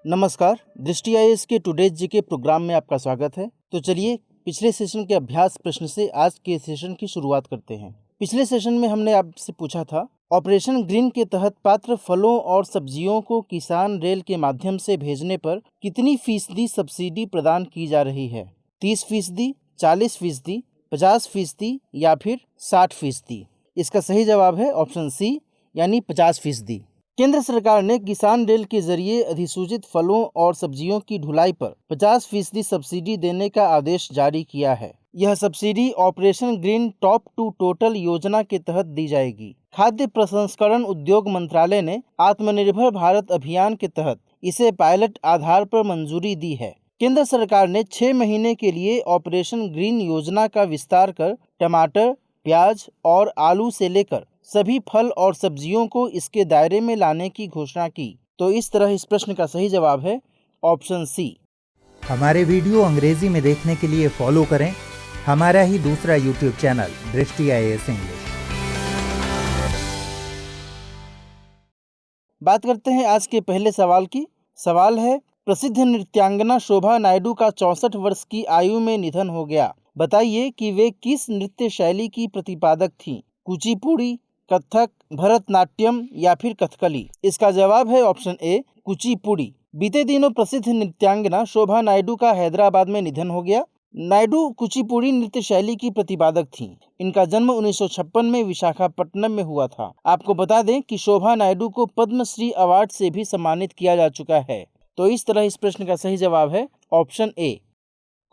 नमस्कार, दृष्टि आईएएस के टुडेज जी के प्रोग्राम में आपका स्वागत है। तो चलिए पिछले सेशन के अभ्यास प्रश्न से आज के सेशन की शुरुआत करते हैं। पिछले सेशन में हमने आपसे पूछा था, ऑपरेशन ग्रीन के तहत पात्र फलों और सब्जियों को किसान रेल के माध्यम से भेजने पर कितनी फीसदी सब्सिडी प्रदान की जा रही है? 30%, 40%, 50% या फिर 60%? इसका सही जवाब है ऑप्शन सी यानी 50%। केंद्र सरकार ने किसान रेल के जरिए अधिसूचित फलों और सब्जियों की ढुलाई पर 50% सब्सिडी देने का आदेश जारी किया है। यह subsidy operation green top to total योजना के तहत दी जाएगी। खाद्य प्रसंस्करण उद्योग मंत्रालय ने आत्मनिर्भर भारत अभियान के तहत इसे पायलट आधार पर मंजूरी दी है। केंद्र सरकार ने 6 महीने के लिए ऑपरेशन ग्रीन योजना का विस्तार कर टमाटर, प्याज और आलू से लेकर सभी फल और सब्जियों को इसके दायरे में लाने की घोषणा की। तो इस तरह इस प्रश्न का सही जवाब है ऑप्शन सी। हमारे वीडियो अंग्रेजी में देखने के लिए फॉलो करें हमारा ही दूसरा यूट्यूब चैनल दृष्टि आईएएस इंग्लिश। बात करते हैं आज के पहले सवाल की। सवाल है, प्रसिद्ध नृत्यांगना शोभा नायडू का 64 वर्ष की आयु में निधन हो गया। बताइए कि वे किस नृत्य शैली की प्रतिपादक थीं? कुचिपुड़ी, कथक, भरतनाट्यम या फिर कथकली? इसका जवाब है ऑप्शन ए कुचिपुड़ी। बीते दिनों प्रसिद्ध नृत्यांगना शोभा नायडू का हैदराबाद में निधन हो गया। नायडू कुचिपुड़ी नृत्य शैली की प्रतिपादक थीं। इनका जन्म 1956 में विशाखापट्टनम में हुआ था। आपको बता दें कि शोभा नायडू को पद्मश्री अवार्ड से भी सम्मानित किया जा चुका है। तो इस तरह इस प्रश्न का सही जवाब है ऑप्शन ए।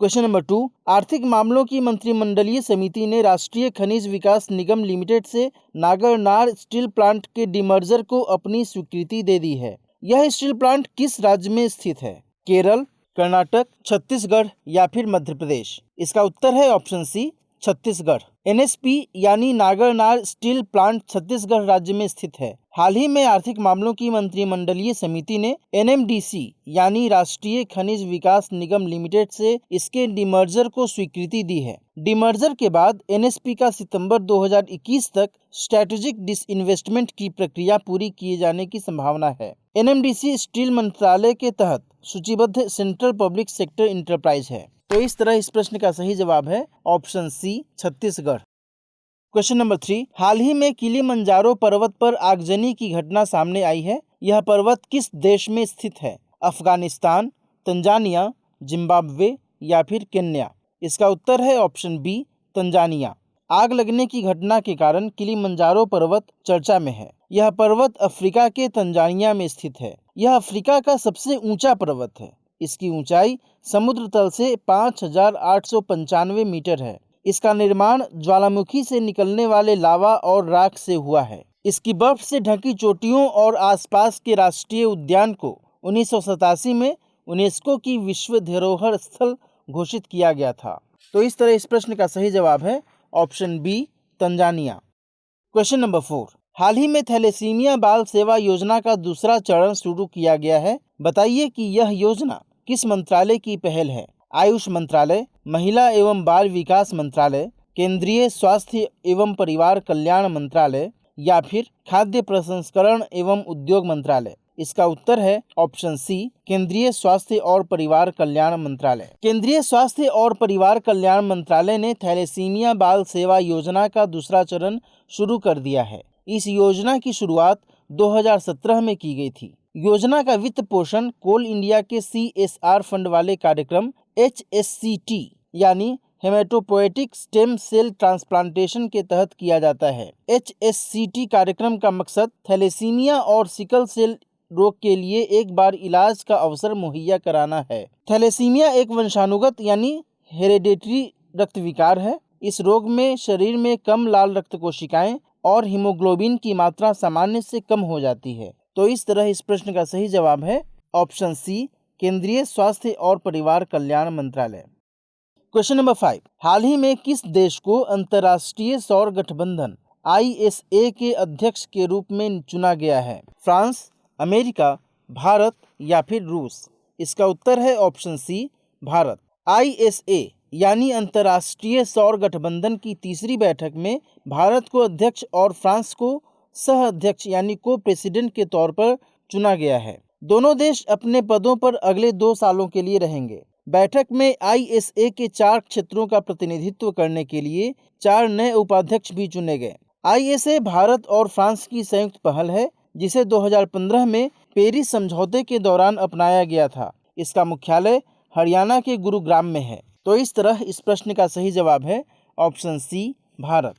क्वेश्चन नंबर 2, आर्थिक मामलों की मंत्रिमंडलीय समिति ने राष्ट्रीय खनिज विकास निगम लिमिटेड से नागरनार स्टील प्लांट के डिमर्जर को अपनी स्वीकृति दे दी है। यह स्टील प्लांट किस राज्य में स्थित है? केरल, कर्नाटक, छत्तीसगढ़ या फिर मध्य प्रदेश? इसका उत्तर है ऑप्शन सी छत्तीसगढ़। एनएसपी यानी नागरनार स्टील प्लांट छत्तीसगढ़ राज्य में स्थित है। हाल ही में आर्थिक मामलों की मंत्रिमंडलीय समिति ने एनएमडीसी यानी राष्ट्रीय खनिज विकास निगम लिमिटेड से इसके डिमर्जर को स्वीकृति दी है। डिमर्जर के बाद एनएसपी का सितंबर 2021 तक स्ट्रेटेजिक डिसइन्वेस्टमेंट की प्रक्रिया पूरी किए जाने की संभावना है। एनएमडीसी स्टील मंत्रालय के तहत सूचीबद्ध सेंट्रल पब्लिक सेक्टर इंटरप्राइज है। तो इस तरह इस प्रश्न का सही जवाब है option C Chhattisgarh. Question number 3, हाल ही में किलिमंजारो पर्वत पर आगजनी की घटना सामने आई है। यह पर्वत किस देश में स्थित है? अफगानिस्तान, तंजानिया, जिम्बाब्वे या फिर केन्या? इसका उत्तर है ऑप्शन बी तंजानिया। आग लगने की घटना के कारण किलिमंजारो पर्वत चर्चा में है। यह पर्वत अफ्रीका के तंजानिया में स्थित है। यह अफ्रीका का सबसे ऊंचा पर्वत है। इसकी ऊंचाई समुद्र तल से 5,895 मीटर है। इसका निर्माण ज्वालामुखी से निकलने वाले लावा और राख से हुआ है। इसकी बर्फ से ढकी चोटियों और आसपास के राष्ट्रीय उद्यान को 1987 में यूनेस्को की विश्व धरोहर स्थल घोषित किया गया था। तो इस तरह इस प्रश्न का सही जवाब है option B Tanzania. Question number 4, हाल ही में थैलेसीमिया बाल सेवा योजना का दूसरा चरण शुरू किया गया है। बताइए कि यह योजना किस मंत्रालय की पहल है? आयुष मंत्रालय, महिला एवं बाल विकास मंत्रालय, केंद्रीय स्वास्थ्य एवं परिवार कल्याण मंत्रालय या फिर खाद्य प्रसंस्करण एवं उद्योग मंत्रालय? इसका उत्तर है ऑप्शन सी केंद्रीय स्वास्थ्य और परिवार कल्याण मंत्रालय। केंद्रीय स्वास्थ्य और परिवार कल्याण मंत्रालय ने थैलेसीमिया बाल सेवा योजना का दूसरा चरण शुरू कर दिया है। इस योजना की शुरुआत 2017 में की गई थी। योजना का वित्त पोषण कोल इंडिया के CSR फंड वाले कार्यक्रम HSCT यानी हेमेटोपोएटिक स्टेम सेल ट्रांसप्लांटेशन के तहत किया जाता है। HSCT कार्यक्रम का मकसद थैलेसीमिया और सिकल सेल रोग के लिए एक बार इलाज का अवसर मुहैया कराना है। थैलेसीमिया एक वंशानुगत यानी हेरेडिटरी रक्त विकार है। इस रोग में शरीर में कम लाल रक्त कोशिकाएं और हीमोग्लोबिन की मात्रा सामान्य से कम हो जाती है। तो इस तरह इस प्रश्न का सही जवाब है ऑप्शन सी केंद्रीय स्वास्थ्य और परिवार कल्याण मंत्रालय। क्वेश्चन नंबर 5, हाल ही में किस देश को अंतर्राष्ट्रीय सौर गठबंधन ISA के अध्यक्ष के रूप में चुना गया है? फ्रांस, अमेरिका, भारत या फिर रूस? इसका उत्तर है ऑप्शन सी भारत। ISA यानी अंतर्राष्ट्रीय सौर गठबंधन की तीसरी बैठक में भारत को अध्यक्ष और फ्रांस को सह अध्यक्ष यानी को प्रेसिडेंट के तौर पर चुना गया है। दोनों देश अपने पदों पर अगले 2 सालों के लिए रहेंगे। बैठक में ISA के 4 क्षेत्रों का प्रतिनिधित्व करने के लिए 4 नए उपाध्यक्ष भी चुने गए। ISA भारत और फ्रांस की संयुक्त पहल है, जिसे 2015 में पेरिस समझौते के दौरान अपनाया गया था। इसका मुख्यालय हरियाणा के गुरुग्राम में है। तो इस तरह इस प्रश्न का सही जवाब है option C, Bharat.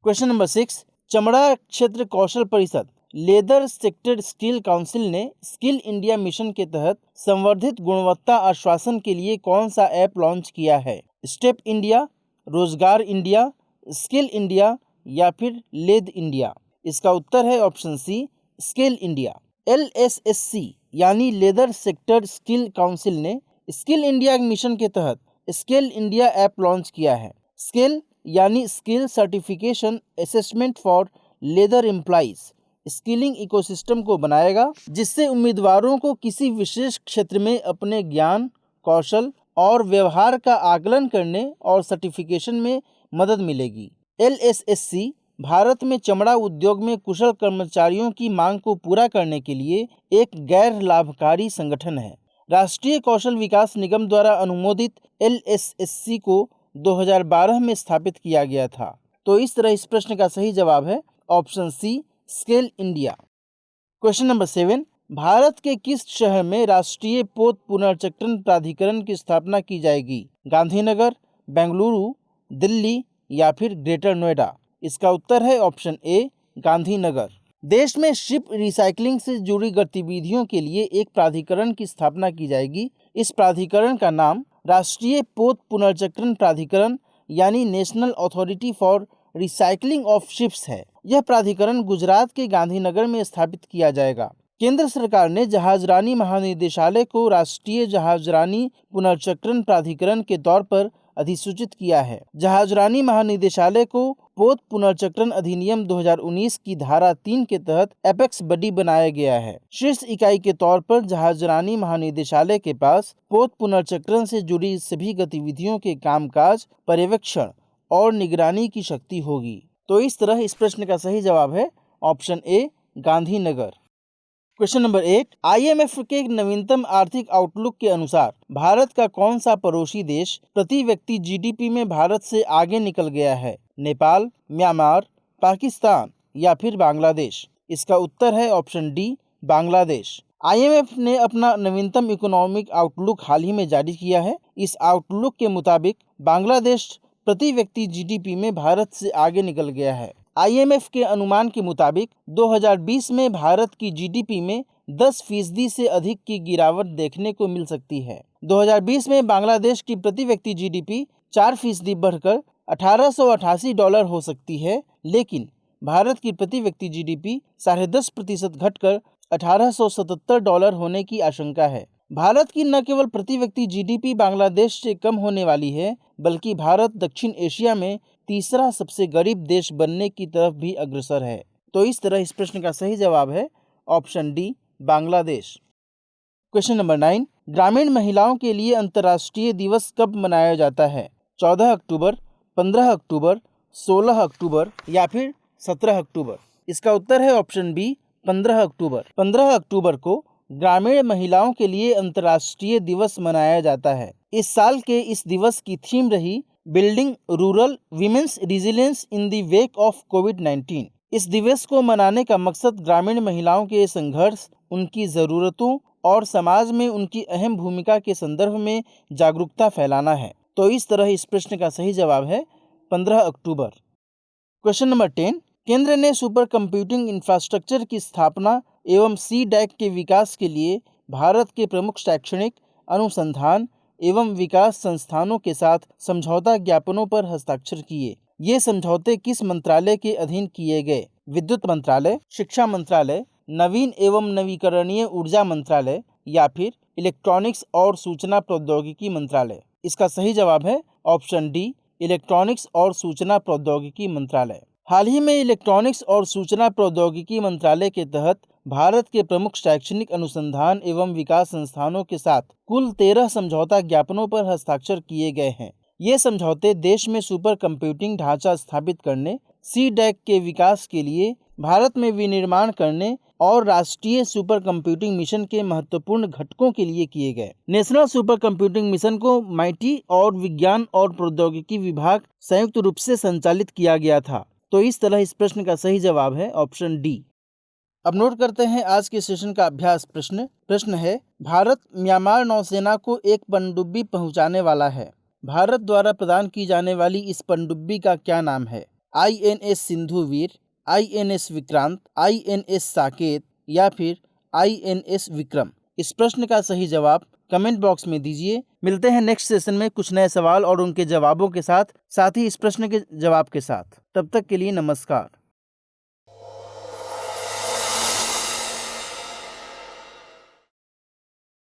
Question number 6, चमड़ा क्षेत्र कौशल परिषद लेदर सेक्टर स्किल काउंसिल ने स्किल इंडिया मिशन के तहत संवर्धित गुणवत्ता आश्वासन के लिए कौन सा ऐप लॉन्च किया है? Step India, Rozgar India, skill India या फिर लेद इंडिया? इसका उत्तर है option C, skill India. LSSC यानी लेदर सेक्टर स्किल काउंसिल ने स्किल इंडिया मिशन के तहत स्किल इंडिया ऐप लॉन्च किया है। स्किल यानी skill certification assessment for leather employees skilling ecosystem को बनाएगा, जिससे उम्मीदवारों को किसी विशेष क्षेत्र में अपने ज्ञान, कौशल और व्यवहार का आकलन करने और सर्टिफिकेशन में मदद मिलेगी। LSSC भारत में चमड़ा उद्योग में कुशल कर्मचारियों की मांग को पूरा करने के लिए एक गैर लाभकारी संगठन है। राष्ट्रीय कौशल विकास निगम द्वारा अनुमोदित LSSC को 2012 में स्थापित किया गया था। तो इस तरह इस प्रश्न का सही जवाब है option C, skill India. Question number 7, Bharat के किस शहर में राष्ट्रीय पोत पुनर्चक्रण प्राधिकरण की स्थापना की जाएगी? गांधीनगर, बेंगलुरु, दिल्ली या फिर ग्रेटर नोएडा? इसका उत्तर है ऑप्शन ए, गांधीनगर। देश में शिप रिसाइकलिंग से जुड़ी गतिविधियों के लिए एक प्राधिकरण की स्थापना की जाएगी। इस प्राधिकरण का नाम राष्ट्रीय पोत पुनर्चक्रण प्राधिकरण यानी national authority for recycling of ships है। यह प्राधिकरण गुजरात के गांधीनगर में स्थापित किया जाएगा। केंद्र सरकार ने जहाजरानी महानिदेशालय को राष्ट्रीय जहाजरानी पुनर्चक्रण प्राधिकरण के तौर पर अधिसूचित किया है। जहाजरानी महानिदेशालय को पोत पुनर्चक्रण अधिनियम 2019 की धारा 3 के तहत एपेक्स बॉडी बनाया गया है। शीर्ष इकाई के तौर पर जहाजरानी महानिदेशालय के पास पोत पुनर्चक्रण से जुड़ी सभी गतिविधियों के कामकाज, पर्यवेक्षण और निगरानी की शक्ति होगी। तो इस तरह इस प्रश्न का सही जवाब है option A, Gandhinagar. Question number 8, IMF के नवीनतम आर्थिक आउटलुक के अनुसार भारत का कौन सा पड़ोसी देश प्रति व्यक्ति GDP में भारत से आगे निकल गया है? नेपाल, म्यांमार, पाकिस्तान या फिर बांग्लादेश? इसका उत्तर है ऑप्शन डी, बांग्लादेश। IMF ने अपना नवीनतम इकोनॉमिक आउटलुक हाल ही में जारी किया है। इस आउटलुक के मुताबिक बांग्लादेश प्रति व्यक्ति GDP में भारत से आगे निकल गया है। IMF के अनुमान के मुताबिक 2020 में भारत की GDP में 10% से अधिक की गिरावट देखने को मिल सकती है। 2020 में बांग्लादेश की प्रति व्यक्ति GDP 4% बढ़कर $1888 हो सकती है, लेकिन भारत की प्रति व्यक्ति GDP 10.5% घटकर $1877 होने की आशंका है। भारत की न केवल प्रति व्यक्ति GDP बांग्लादेश से कम होने वाली है, बल्कि भारत दक्षिण एशिया में तीसरा सबसे गरीब देश बनने की तरफ भी अग्रसर है। तो इस तरह इस प्रश्न का सही जवाब है option D, Bangladesh. Question number 9, ग्रामीण महिलाओं के लिए अंतर्राष्ट्रीय दिवस कब मनाया जाता है? 14 अक्टूबर, 15 अक्टूबर, 16 अक्टूबर या फिर 17 अक्टूबर? इसका उत्तर है ऑप्शन बी, 15 अक्टूबर। 15 अक्टूबर को ग्रामीण महिलाओं के लिए अंतर्राष्ट्रीय दिवस मनाया जाता है। इस साल के इस दिवस की थीम रही building rural women's resilience in the wake of कोविड-19। इस दिवस को मनाने का मकसद ग्रामीण महिलाओं के संघर्ष, उनकी ज़रूरतों और समाज में उनकी अहम भूमिका के संदर्भ में जागरूकता फैलाना है। तो इस तरह इस प्रश्न का सही जवाब है 15 अक्टूबर। क्वेश्चन नंबर 10, केंद्र ने सुपर कंप्यूटिंग इंफ्रास्ट्रक्चर की स्थापना एवं CDAC के विकास के लिए भारत के प्रमुख शैक्षणिक, अनुसंधान एवं विकास संस्थानों के साथ समझौता ज्ञापनों पर हस्ताक्षर किए। ये समझौते किस मंत्रालय के अधीन किए गए? विद्युत मंत्रालय, शिक्षा मंत्रालय, नवीन एवं नवीकरणीय ऊर्जा मंत्रालय या फिर इलेक्ट्रॉनिक्स और सूचना प्रौद्योगिकी मंत्रालय? इसका सही जवाब है ऑप्शन डी, इलेक्ट्रॉनिक्स और सूचना प्रौद्योगिकी मंत्रालय। हाल ही में इलेक्ट्रॉनिक्स और सूचना प्रौद्योगिकी मंत्रालय के तहत भारत के प्रमुख शैक्षणिक, अनुसंधान एवं विकास संस्थानों के साथ कुल 13 समझौता ज्ञापनों पर हस्ताक्षर किए गए हैं। ये समझौते देश में सुपर कंप्यूटिंग ढांचा स्थापित करने, CDAC के विकास के लिए भारत में विनिर्माण करने और राष्ट्रीय सुपर कंप्यूटिंग मिशन के महत्वपूर्ण घटकों के लिए किए गए। नेशनल सुपर कंप्यूटिंग मिशन को MIT और विज्ञान और प्रौद्योगिकी विभाग संयुक्त रूप से संचालित किया गया था। तो इस तरह इस प्रश्न का सही जवाब है ऑप्शन डी। अब नोट करते हैं आज के सेशन का अभ्यास प्रश्न। प्रश्न है, भारत म्यांमार नौसेना को एक पनडुब्बी पहुंचाने वाला है। भारत द्वारा प्रदान की जाने वाली इस पनडुब्बी का क्या नाम है? INS Sindhuvir, INS Vikrant, INS Saket या फिर INS विक्रम। इस प्रश्न का सही जवाब कमेंट बॉक्स में दीजिए। मिलते हैं नेक्स्ट सेशन में कुछ नए सवाल और उनके जवाबों के साथ ही इस प्रश्न के जवाब के साथ। तब तक के लिए नमस्कार।